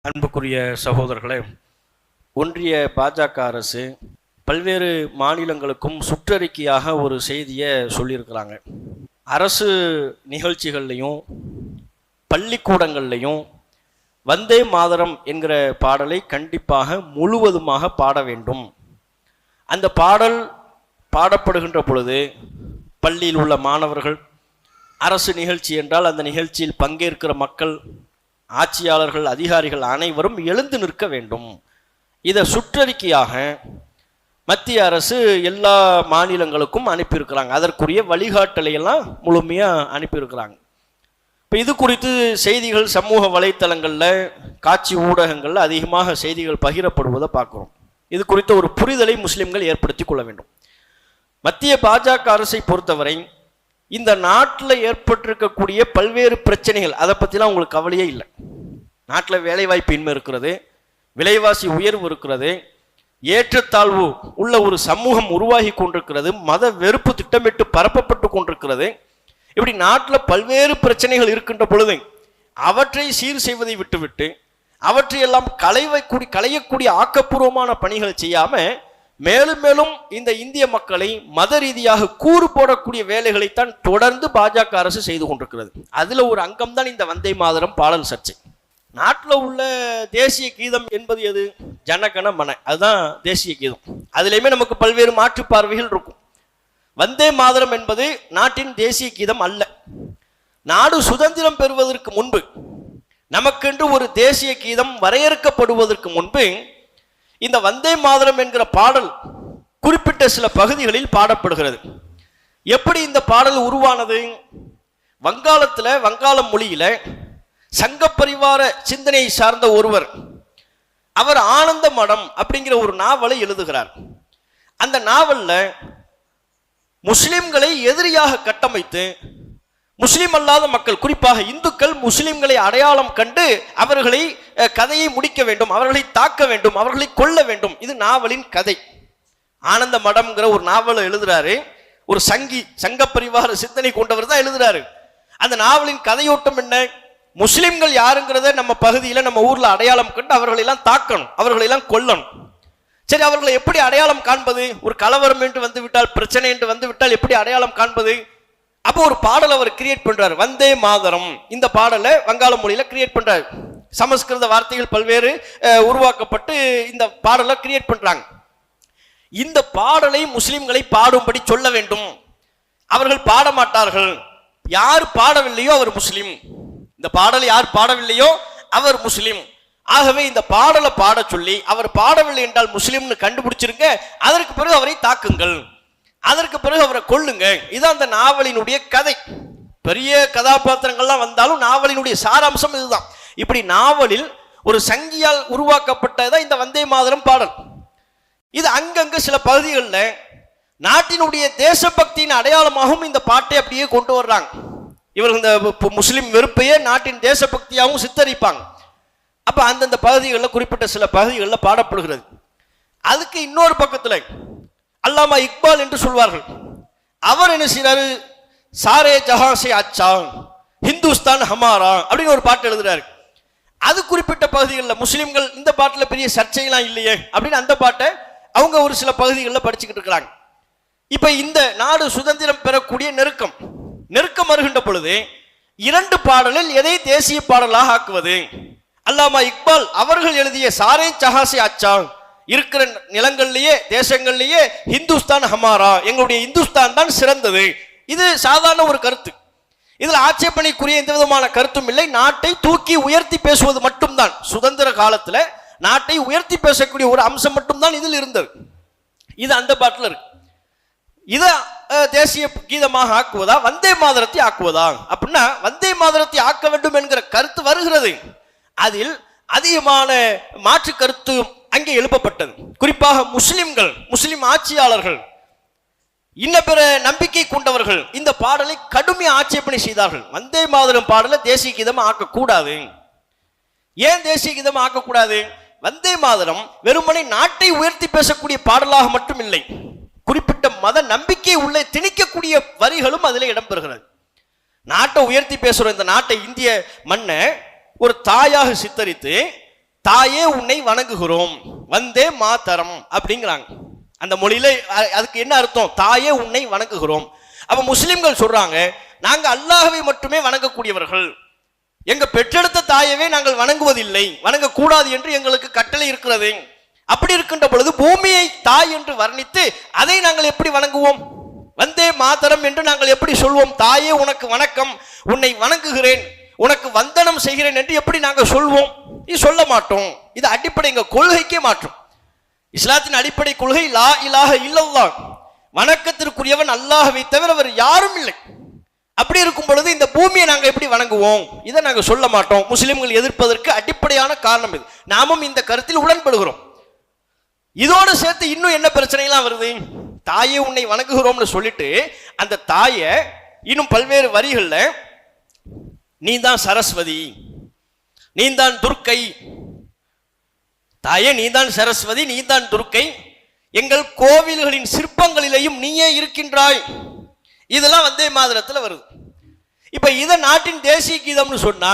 அன்புக்குரிய சகோதரர்களே, ஒன்றிய பாஜக அரசு பல்வேறு மாநிலங்களுக்கும் சுற்றறிக்கையாக ஒரு செய்தியை சொல்லியிருக்கிறாங்க. அரசு நிகழ்ச்சிகள்லையும் பள்ளிக்கூடங்கள்லையும் வந்தே மாதரம் என்கிற பாடலை கண்டிப்பாக முழுவதுமாக பாட வேண்டும். அந்த பாடல் பாடப்படுகின்ற பொழுது பள்ளியில் உள்ள மாணவர்கள், அரசு நிகழ்ச்சி என்றால் அந்த நிகழ்ச்சியில் பங்கேற்கிற மக்கள், ஆட்சியாளர்கள், அதிகாரிகள் அனைவரும் எழுந்து நிற்க வேண்டும். இதை சுற்றறிக்கையாக மத்திய அரசு எல்லா மாநிலங்களுக்கும் அனுப்பியிருக்கிறாங்க. அதற்குரிய வழிகாட்டலையெல்லாம் முழுமையாக அனுப்பியிருக்கிறாங்க. இப்போ இது குறித்து செய்திகள் சமூக வலைத்தளங்களில், காட்சி ஊடகங்களில் அதிகமாக செய்திகள் பகிரப்படுவதை பார்க்குறோம். இது குறித்த ஒரு புரிதலை முஸ்லிம்கள் ஏற்படுத்தி கொள்ள வேண்டும். மத்திய பாஜக அரசை பொறுத்தவரை இந்த நாட்டில் ஏற்பட்டிருக்கக்கூடிய பல்வேறு பிரச்சனைகள், அதை பற்றிலாம் உங்களுக்கு கவலையே இல்லை. நாட்டில் வேலைவாய்ப்பு இன்மை இருக்கிறது, விலைவாசி உயர்வு இருக்கிறது, ஏற்றத்தாழ்வு உள்ள ஒரு சமூகம் உருவாகி கொண்டிருக்கிறது, மத வெறுப்பு திட்டமிட்டு பரப்பப்பட்டு கொண்டிருக்கிறது. இப்படி நாட்டில் பல்வேறு பிரச்சனைகள் இருக்கின்ற பொழுது அவற்றை சீர் செய்வதை விட்டுவிட்டு அவற்றையெல்லாம் களையக்கூடிய ஆக்கப்பூர்வமான பணிகளை செய்யாமல் மேலும் மேலும் இந்த இந்திய மக்களை மத ரீதியாக கூறு போடக்கூடிய வேலைகளைத்தான் தொடர்ந்து பாஜக அரசு செய்து கொண்டிருக்கிறது. அதில் ஒரு அங்கம்தான் இந்த வந்தே மாதரம் பாடல் சர்ச்சை. நாட்டில் உள்ள தேசிய கீதம் என்பது எது? ஜனகன மன, அதுதான் தேசிய கீதம். அதுலேயுமே நமக்கு பல்வேறு மாற்று பார்வைகள் இருக்கும். வந்தே மாதரம் என்பது நாட்டின் தேசிய கீதம் அல்ல. நாடு சுதந்திரம் பெறுவதற்கு முன்பு, நமக்கென்று ஒரு தேசிய கீதம் வரையறுக்கப்படுவதற்கு முன்பு இந்த வந்தே மாதரம் என்கிற பாடல் குறிப்பிட்ட சில பகுதிகளில் பாடப்படுகிறது. எப்படி இந்த பாடல் உருவானது? வங்காளத்தில், வங்காள மொழியில சங்க பரிவார சிந்தனையை சார்ந்த ஒருவர், அவர் ஆனந்த மடம் அப்படிங்கிற ஒரு நாவலை எழுதுகிறார். அந்த நாவல்ல முஸ்லிம்களை எதிரியாக கட்டமைத்து முஸ்லிம் அல்லாத மக்கள், குறிப்பாக இந்துக்கள் முஸ்லிம்களை அடையாளம் கண்டு அவர்களை கதையை முடிக்க வேண்டும், அவர்களை தாக்க வேண்டும், அவர்களை கொல்ல வேண்டும். இது நாவலின் கதை. ஆனந்த மடம்ங்கிற ஒரு நாவலை எழுதுறாரு. ஒரு சங்க பரிவார சிந்தனை கொண்டவர் தான் எழுதுறாரு. அந்த நாவலின் கதையோட்டம் என்ன? முஸ்லிம்கள் யாருங்கிறத நம்ம பகுதியில், நம்ம ஊர்ல அடையாளம் கண்டு அவர்களெல்லாம் தாக்கணும், அவர்களெல்லாம் கொல்லணும். சரி, அவர்களை எப்படி அடையாளம் காண்பது? ஒரு கலவரம் என்று வந்து விட்டால், பிரச்சனை என்று வந்து விட்டால் எப்படி அடையாளம் காண்பது? அப்போ ஒரு பாடல் அவர் கிரியேட் பண்றாரு, வந்தே மாதரம். இந்த பாடலை வங்காள மொழியில கிரியேட் பண்றாரு. சமஸ்கிருத வார்த்தைகள் பல்வேறு உருவாக்கப்பட்டு இந்த பாடலை கிரியேட் பண்றாங்க. இந்த பாடலை முஸ்லிம்களை பாடும்படி சொல்ல வேண்டும். அவர்கள் பாட மாட்டார்கள். யார் பாடவில்லையோ அவர் முஸ்லிம். இந்த பாடலை யார் பாடவில்லையோ அவர் முஸ்லிம். ஆகவே இந்த பாடலை பாட சொல்லி, அவர் பாடவில்லை என்றால் முஸ்லிம்னு கண்டுபிடிச்சிருங்க, அதற்கு பிறகு அவரை தாக்குங்கள், அதற்கு பிறகு அவரை கொள்ளுங்க. இதுதான் அந்த நாவலினுடைய கதை. பெரிய கதாபாத்திரங்கள்லாம் வந்தாலும் நாவலினுடைய சாராம்சம் இதுதான். இப்படி நாவலில் ஒரு சங்கியால் உருவாக்கப்பட்டதான் இந்த வந்தே மாதரம் பாடல். இது அங்கங்க சில பகுதிகளில் நாட்டினுடைய தேசபக்தியின் அடையாளமாகவும் இந்த பாட்டை அப்படியே கொண்டு வர்றாங்க. இவர்கள் இந்த முஸ்லிம் வெறுப்பையே நாட்டின் தேசபக்தியாகவும் சித்தரிப்பாங்க. அப்ப அந்தந்த பகுதிகளில், குறிப்பிட்ட சில பகுதிகளில் பாடப்படுகிறது. அதுக்கு இன்னொரு பக்கத்தில் அல்லாமா இக்பால் என்று சொல்வார்கள். அவர் என்ன செய்யறாரு? சாரே ஜஹாசே அச்சா, ஹிந்துஸ்தான் ஹமாரா அப்படின்னு ஒரு பாட்டு எழுதுறாரு. அது குறிப்பிட்ட பகுதிகளில் முஸ்லிம்கள் இந்த பாட்டில் பெரிய சர்ச்சைகள்லாம் இல்லையே அப்படின்னு அந்த பாட்டை அவங்க ஒரு சில பகுதிகளில் படிச்சுக்கிட்டு இருக்கிறாங்க. இப்ப இந்த நாடு சுதந்திரம் பெறக்கூடிய நெருக்கம் வருகின்ற பொழுது இரண்டு பாடலில் எதை தேசிய பாடலாக ஆக்குவது? அல்லாமா இக்பால் அவர்கள் எழுதிய சாரே ஜஹாசே அச்சா, இருக்கிற நிலங்கள்லயே தேசங்கள்லயே ஹிந்துஸ்தான் ஹமாரா, எங்களுடைய இந்துஸ்தான் தான் சிறந்தது. இது சாதாரண ஒரு கருத்து. இதில் ஆட்சேபனைக்குரிய எந்த விதமான கருத்தும் இல்லை. நாட்டை தூக்கி உயர்த்தி பேசுவது மட்டும்தான். சுதந்திர காலத்துல நாட்டை உயர்த்தி பேசக்கூடிய ஒரு அம்சம் மட்டும்தான் இதில் இருந்தது. இது அந்த பாட்டில் இருக்கு. இதை தேசிய கீதமாக ஆக்குவதா, வந்தே மாதரத்தை ஆக்குவதா? அப்படின்னா வந்தே மாதரத்தை ஆக்க வேண்டும் என்கிற கருத்து வருகிறது. அதில் அதிகமான மாற்று கருத்து அங்கே எழுப்பப்பட்டது. குறிப்பாக முஸ்லிம்கள், முஸ்லிம் ஆட்சியாளர்கள், இன்ன பிற நம்பிக்கை கொண்டவர்கள் இந்த பாடலை கடுமையாக ஆட்சேபனை செய்தார்கள். வந்தே மாதரம் பாடலை தேசிய கீதம் ஆக்கக்கூடாது. ஏன் தேசிய கீதம் ஆக்கக்கூடாது? வந்தே மாதரம் வெறுமனை நாட்டை உயர்த்தி பேசக்கூடிய பாடலாக மட்டும் இல்லை, குறிப்பிட்ட மத நம்பிக்கை உள்ளே திணிக்கக்கூடிய வரிகளும் அதில் இடம்பெறுகிறது. நாட்டை உயர்த்தி பேசுற இந்த நாட்டை, இந்திய மண்ணை ஒரு தாயாக சித்தரித்து தாயே உன்னை வணங்குகிறோம், வந்தே மாதரம் அப்படிங்கிறாங்க. அந்த மொழியில அதுக்கு என்ன அர்த்தம்? தாயே உன்னை வணங்குகிறோம். அப்ப முஸ்லிம்கள் சொல்றாங்க, நாங்க அல்லாஹ்வை மட்டுமே வணங்கக்கூடியவர்கள், எங்க பெற்றெடுத்த தாயவே நாங்கள் வணங்குவதில்லை, வணங்கக்கூடாது என்று எங்களுக்கு கட்டளை இருக்கிறது. அப்படி இருக்கின்ற பொழுது பூமியை தாய் என்று வர்ணித்து அதை நாங்கள் எப்படி வணங்குவோம்? வந்தே மாதரம் என்று நாங்கள் எப்படி சொல்வோம்? தாயே உனக்கு வணக்கம், உன்னை வணங்குகிறேன், உனக்கு வந்தனம் செய்கிறேன் என்று எப்படி நாங்கள் சொல்வோம்? இது சொல்ல மாட்டோம். இது அடிப்படை எங்க கொள்கைக்கே மாற்றும். இஸ்லாத்தின் அடிப்படை கொள்கை லா இலாஹ இல்லல்லாஹ், வணக்கத்திற்குரியவன் அல்லாஹ்வை தவிர அவர் யாரும் இல்லை. அப்படி இருக்கும் பொழுது இந்த பூமியை நாங்க எப்படி வணங்குவோம்? இதை நாங்க சொல்ல மாட்டோம். முஸ்லிம்கள் எதிர்ப்பதற்கு அடிப்படையான காரணம் இது. நாமும் இந்த கருத்தில் உடன்படுகிறோம். இதோடு சேர்த்து இன்னும் என்ன பிரச்சனைலாம் வருது? தாயே உன்னை வணங்குகிறோம்னு சொல்லிட்டு அந்த தாயை இன்னும் பல்வேறு வரிகள்ல நீ தான் சரஸ்வதி, நீ தான் துர்க்கை, தாயே நீ தான் சரஸ்வதி, நீ தான் துர்க்கை, எங்கள் கோவில்களின் சிற்பங்களிலேயும் நீயே இருக்கின்றாய். இதெல்லாம் வந்தே மாதரத்தில் வருது. இப்ப இதை நாட்டின் தேசிய கீதம்னு சொன்னா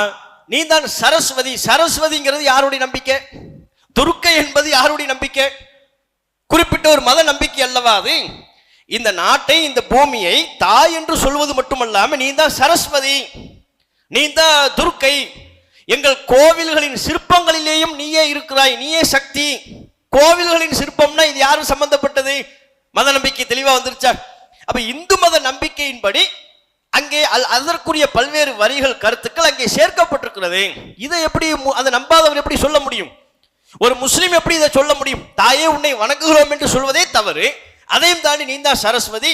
நீ தான் சரஸ்வதி, சரஸ்வதிங்கிறது யாருடைய நம்பிக்கை? துர்க்கை என்பது யாருடைய நம்பிக்கை? குறிப்பிட்ட ஒரு மத நம்பிக்கை அல்லவா அது? இந்த நாட்டை, இந்த பூமியை தாய் என்று சொல்வது மட்டுமல்லாம நீ தான் சரஸ்வதி, நீ தான் துர்க்கை, எங்கள் கோவில்களின் சிற்பங்களிலேயும் நீயே இருக்கிறாய், நீயே சக்தி. கோவில்களின் சிற்பம்னா இது யாரும் சம்பந்தப்பட்டது? மத நம்பிக்கை தெளிவா வந்துருச்சா? அப்ப இந்து மத நம்பிக்கையின்படி அங்கே அதற்குரிய பல்வேறு வரிகள், கருத்துக்கள் அங்கே சேர்க்கப்பட்டிருக்கிறது. இதை எப்படி அதை நம்பாதவர் எப்படி சொல்ல முடியும்? ஒரு முஸ்லிம் எப்படி இதை சொல்ல முடியும்? தாயே உன்னை வணங்குகிறோம் என்று சொல்வதே தவறு. அதையும் தாண்டி நீ தான் சரஸ்வதி,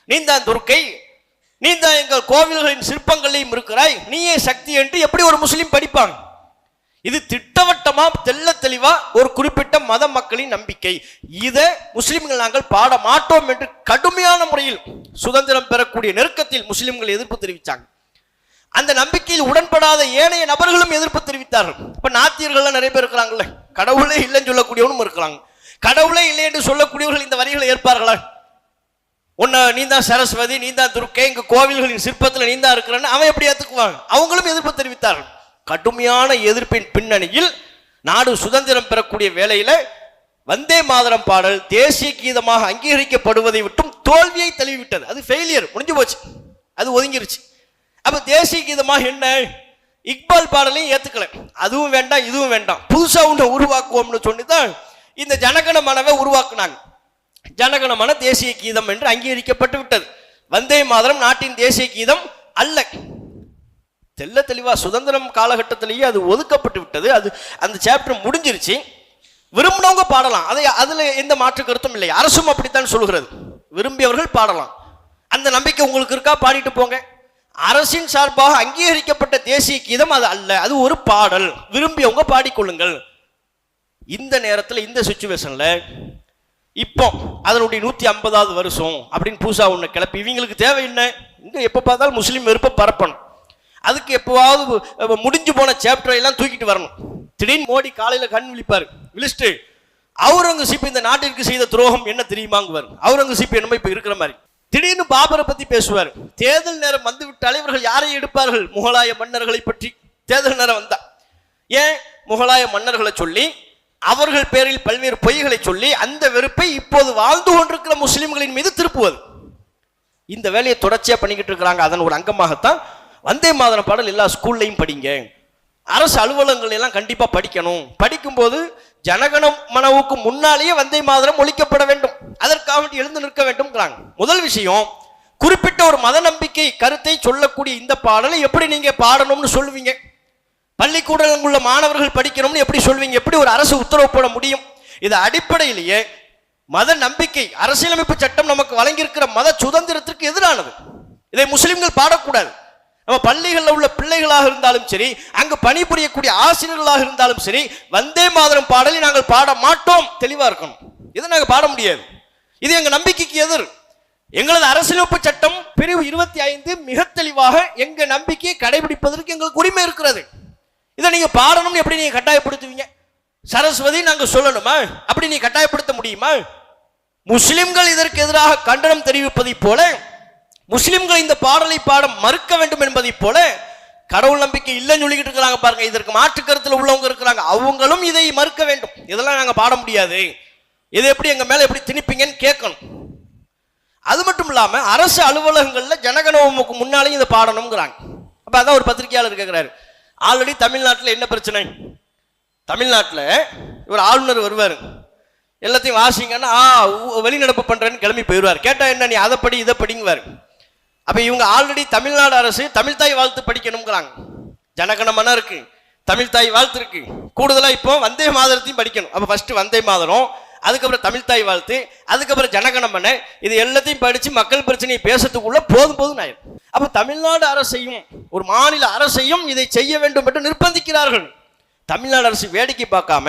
நீ தான் துர்க்கை, நீ தான் எங்கள் கோவில்களின் சிற்பங்களையும் இருக்கிறாய், நீயே சக்தி என்று எப்படி ஒரு முஸ்லிம் படிப்பாங்க? இது திட்டவட்டமா தெள்ள தெளிவா ஒரு குறிப்பிட்ட மத மக்களின் நம்பிக்கை. இதை முஸ்லிம்கள் நாங்கள் பாட மாட்டோம் என்று கடுமையான முறையில் சுதந்திரம் பெறக்கூடிய நெருக்கத்தில் முஸ்லிம்கள் எதிர்ப்பு தெரிவித்தாங்க. அந்த நம்பிக்கையில் உடன்படாத ஏனைய நபர்களும் எதிர்ப்பு தெரிவித்தார்கள். இப்ப நாத்தியர்கள் நிறைய பேர் இருக்கிறாங்கல்ல, கடவுளே இல்லைன்னு சொல்லக்கூடியவனும் இருக்கிறாங்க. கடவுளே இல்லை என்று சொல்லக்கூடியவர்கள் இந்த வரிகளை ஏற்பார்களா? உன்ன நீ தான் சரஸ்வதி, நீ தான் துர்க்கை, எங்க கோவில்களின் சிற்பத்தில் நீ தான் இருக்கிறன்னு அவன் எப்படி ஏத்துக்குவாங்க? அவங்களும் எதிர்ப்பு தெரிவித்தார்கள். கடுமையான எதிர்ப்பின் பின்னணியில் நாடு சுதந்திரம் பெறக்கூடிய வேளையில வந்தே மாதரம் பாடல் தேசிய கீதமாக அங்கீகரிக்கப்படுவதை விட்டும் தோல்வியை தழுவிவிட்டது. அது ஃபெயிலியர், முடிஞ்சு போச்சு, அது ஒதுங்கிருச்சு. அப்ப தேசிய கீதமாக என்ன? இக்பால் பாடலையும் ஏத்துக்கல, அதுவும் வேண்டாம் இதுவும் வேண்டாம், புதுசா ஒன்று உருவாக்குவோம்னு சொல்லிதான் இந்த ஜனகண மனவை உருவாக்குனாங்க. ஜனகணமன தேசிய கீதம் என்று அங்கீகரிக்கப்பட்டு விட்டது. வந்தே மாதரம் நாட்டின் தேசிய கீதம் அல்ல. தெல்ல தெளிவா சுதந்திரம் காலகட்டத்திலேயே அது ஒதுக்கப்பட்டு விட்டது. அது அந்த சாப்டர் முடிஞ்சிருச்சு. விரும்பினவங்க பாடலாம், அதை அதுல எந்த மாற்று கருத்தும் இல்லை. அரசும் அப்படித்தான் சொல்கிறது, விரும்பியவர்கள் பாடலாம். அந்த நம்பிக்கை உங்களுக்கு இருக்கா? பாடிட்டு போங்க. அரசின் சார்பாக அங்கீகரிக்கப்பட்ட தேசிய கீதம் அது அல்ல, அது ஒரு பாடல், விரும்பியவங்க பாடிக்கொள்ளுங்கள். இந்த நேரத்தில் இந்த சிச்சுவேஷன்ல இப்போ அதனுடைய 150வது வருஷம் அப்படின்னு பூசா ஒன்று கிளப்பி இவங்களுக்கு தேவை என்ன? இங்க எப்போ பார்த்தாலும் முஸ்லீம் வெறுப்பை பரப்பணும். அதுக்கு எப்போவாவது முடிஞ்சு போன சாப்டரை எல்லாம் தூக்கிட்டு வரணும். திடீர்னு மோடி காலையில கண் விழிப்பாரு, விழிச்சிட்டு அவுரங்கசீப் இந்த நாட்டிற்கு செய்த துரோகம் என்ன தெரியுமாங்குவார். அவுரங்கசீப் என்னமோ இப்ப இருக்கிற மாதிரி. திடீர்னு பாபரை பத்தி பேசுவார். தேர்தல் நேரம் வந்து விட்டாலே இவர்கள் யாரை எடுப்பார்கள்? முகலாய மன்னர்களை பற்றி. தேர்தல் நேரம் வந்தா ஏன் முகலாய மன்னர்களை சொல்லி அவர்கள் பேரில் பல்வேறு பொய்களை சொல்லி அந்த வெறுப்பை இப்போது வாழ்ந்து கொண்டிருக்கிற முஸ்லிம்களின் மீது திருப்புவது. இந்த வேலையை தொடர்ச்சியா பண்ணிக்கிட்டு இருக்கிறாங்க. அதன் ஒரு அங்கமாகத்தான் வந்தே மாதரம் பாடல் எல்லா ஸ்கூல்லையும் படிங்க, அரசு அலுவலகங்கள் எல்லாம் கண்டிப்பா படிக்கணும். படிக்கும்போது ஜனகண மனவுக்கு முன்னாலேயே வந்தே மாதரம் ஒழிக்கப்பட வேண்டும், அதற்காக எழுந்து நிற்க வேண்டும். முதல் விஷயம், குறிப்பிட்ட ஒரு மத நம்பிக்கை கருத்தை சொல்லக்கூடிய இந்த பாடலை எப்படி நீங்க பாடணும்னு சொல்லுவீங்க? பள்ளிக்கூடங்களில் உள்ள மாணவர்கள் படிக்கணும்னு எப்படி சொல்வீங்க? எப்படி ஒரு அரசு உத்தரவு போட முடியும்? இது அடிப்படையிலேயே மத நம்பிக்கை, அரசியலமைப்பு சட்டம் நமக்கு வழங்கியிருக்கிற மத சுதந்திரத்திற்கு எதிரானது. இதை முஸ்லிம்கள் பாடக்கூடாது. நம்ம பள்ளிகளில் உள்ள பிள்ளைகளாக இருந்தாலும் சரி, அங்கு பணிபுரியக்கூடிய ஆசிரியர்களாக இருந்தாலும் சரி, வந்தே மாதரம் பாடலை நாங்கள் பாட மாட்டோம், தெளிவா இருக்கணும். இதை நாங்கள் பாட முடியாது. இது எங்க நம்பிக்கைக்கு எதிர். எங்களது அரசியலமைப்பு சட்டம் பிரிவு 25 மிக தெளிவாக எங்க நம்பிக்கையை கடைபிடிப்பதற்கு எங்களுக்கு உரிமை இருக்கிறது. இதை நீங்க பாடணும்னு எப்படி நீங்க கட்டாயப்படுத்துவீங்க? சரஸ்வதி நாங்க சொல்லணுமா? அப்படி நீ கட்டாயப்படுத்த முடியுமா? முஸ்லிம்கள் இதற்கு எதிராக கண்டனம் தெரிவிப்பதை போல, முஸ்லிம்கள் இந்த பாடலை பாட மறுக்க வேண்டும் என்பதை போல கடவுள் நம்பிக்கை இல்லைன்னு சொல்லிக்கிட்டு இருக்கிறாங்க பாருங்க, இதற்கு மாற்று கருத்துல உள்ளவங்க இருக்கிறாங்க, அவங்களும் இதை மறுக்க வேண்டும். இதெல்லாம் நாங்க பாட முடியாது, இதை எப்படி எங்க மேல எப்படி திணிப்பீங்கன்னு கேட்கணும். அது மட்டும் இல்லாம அரசு அலுவலகங்கள்ல ஜனகணமுக்கு முன்னாலேயும் இதை பாடணுங்கிறாங்க. அப்ப அதான் ஒரு பத்திரிகையாளர் கேட்கிறாரு, ஆல்ரெடி தமிழ்நாட்டில் என்ன பிரச்சனை, தமிழ்நாட்டில் இவர் ஆளுநர் வருவார், எல்லாத்தையும் வாசிங்கன்னா வெளிநடப்பு பண்றேன்னு கிளம்பி போயிடுவார். கேட்டா என்ன, நீ அதை படி இதை படிங்குவார். அப்ப இவங்க ஆல்ரெடி தமிழ்நாடு அரசு தமிழ்தாய் வாழ்த்து படிக்கணுங்கிறாங்க. ஜனகணமன இருக்கு, தமிழ்தாய் வாழ்த்து இருக்கு, கூடுதலா இப்போ வந்தே மாதரத்தையும் படிக்கணும். அப்ப ஃபர்ஸ்ட் வந்தே மாதரம், அதுக்கப்புறம் தமிழ்தாய் வாழ்த்து, அதுக்கப்புறம் ஜனகணமன, இது எல்லாத்தையும் படிச்சு மக்கள் பிரச்சனையை பேசத்துக்குள்ள போதும் ஆயிடும். அப்ப தமிழ்நாடு அரசையும் ஒரு மாநில அரசையும் இதை செய்ய வேண்டும் என்று நிர்பந்திக்கிறார்கள். தமிழ்நாடு அரசு வேடிக்கை பார்க்காம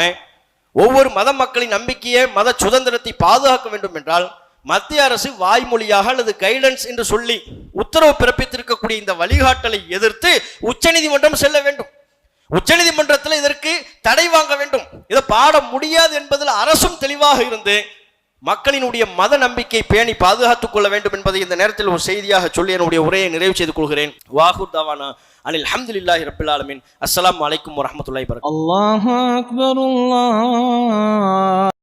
ஒவ்வொரு மத மக்களின் நம்பிக்கையை மத சுதந்திரத்தை பாதுகாக்க வேண்டும் என்றால் மத்திய அரசு வாய்மொழியாக அல்லது கைடன்ஸ் என்று சொல்லி உத்தரவு பிறப்பித்திருக்கக்கூடிய இந்த வழிகாட்டலை எதிர்த்து உச்சநீதிமன்றம் செல்ல வேண்டும். உச்சநீதிமன்றத்தில் இதற்கு தடை வாங்க வேண்டும். இதை பாட முடியாது என்பதில் அரசும் தெளிவாக இருந்து மக்களினுடைய மத நம்பிக்கை பேணி பாதுகாத்துக் கொள்ள வேண்டும் என்பதை இந்த நேரத்தில் ஒரு செய்தியாக சொல்லி என்னுடைய உரையை நிறைவு செய்து கொள்கிறேன். வாஹூர் தாவானா அனில் அல்ஹம்துலில்லாஹி ரப்பில் ஆலமீன். அஸ்ஸலாமு அலைக்கும் வரஹ்மத்துல்லாஹி வபரகாத்துஹு. அல்லாஹு அக்பர். அல்லாஹ்